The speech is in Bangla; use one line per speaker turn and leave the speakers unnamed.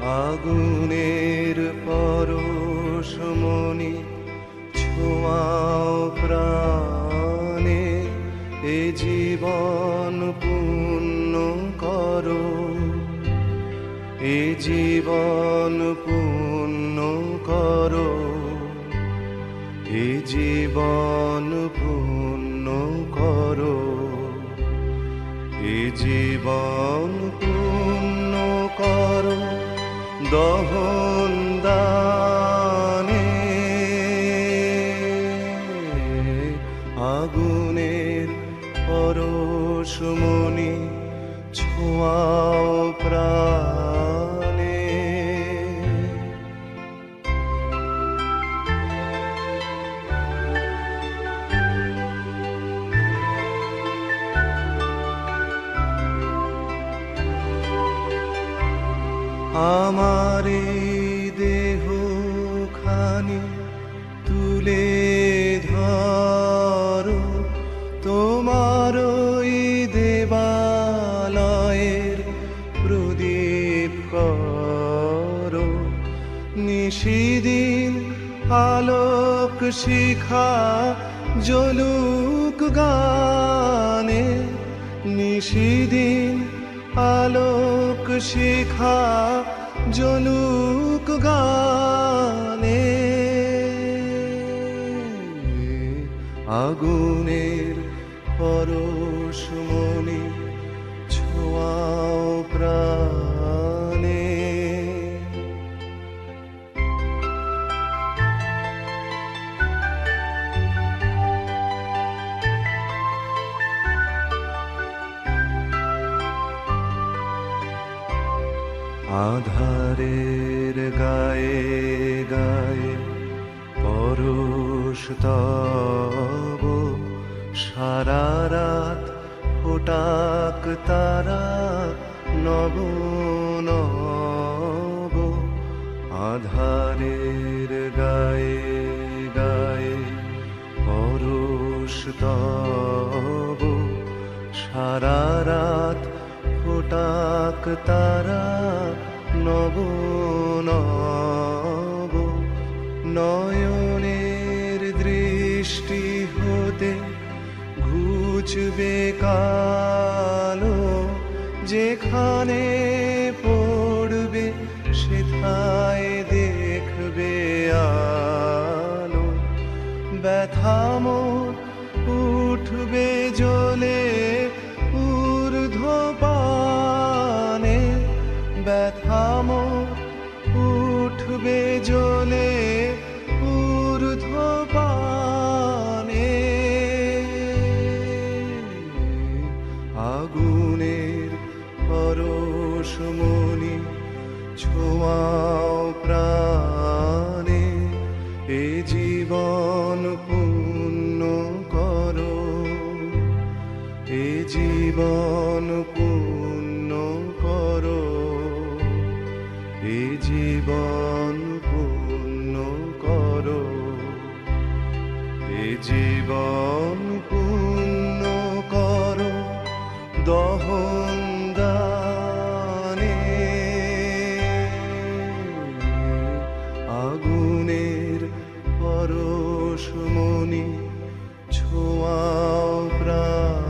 আগুনের পরশমণি ছোঁয়াও প্রাণে, এ জীবন পূর্ণ করো, এ জীবন পূর্ণ করো, এ জীবন পূর্ণ করো, এ জীবন পূর্ণ করো দহন দানে। আগুনের পরশমণি ছোঁয়াও প্রাণে। আমার এই দেহখানি তুলে ধরো, তোমার ওই দেবালয়ের প্রদীপ করো। নিশিদিন আলোক শিখা জ্বলুক গানে, নিশিদিন আলোক শিখা জ্বলুক গানে। আগুনের পরশমণি ছোঁয়াও প্রাণে। আধারের গায়ে গায়ে পরশ তব, সারা রাত ফোটাক তারা নব নব। আধারের গায়ে গায়ে পরশ তব, সারা রাত ফোটাক তারা নব নব। নয়নের দৃষ্টি হতে ঘুচবে কালো, যেখানে পড়বে সেথায় দেখবে আলো। ব্যথা মোর উঠবে জ্বলে ঊর্ধ্বপানে, ব্যথা মোর উঠবে জ্বলে ঊর্ধ্বপানে। আগুনের পরশমণি ছোঁয়াও প্রাণে, এ জীবন পূর্ণ করো, এ জীবন পূর্ণ করো, এ জীবন পূর্ণ করো, এ জীবন পূর্ণ করো দহন দানে। আগুনের পরশমণি ছোঁয়াও প্রাণ।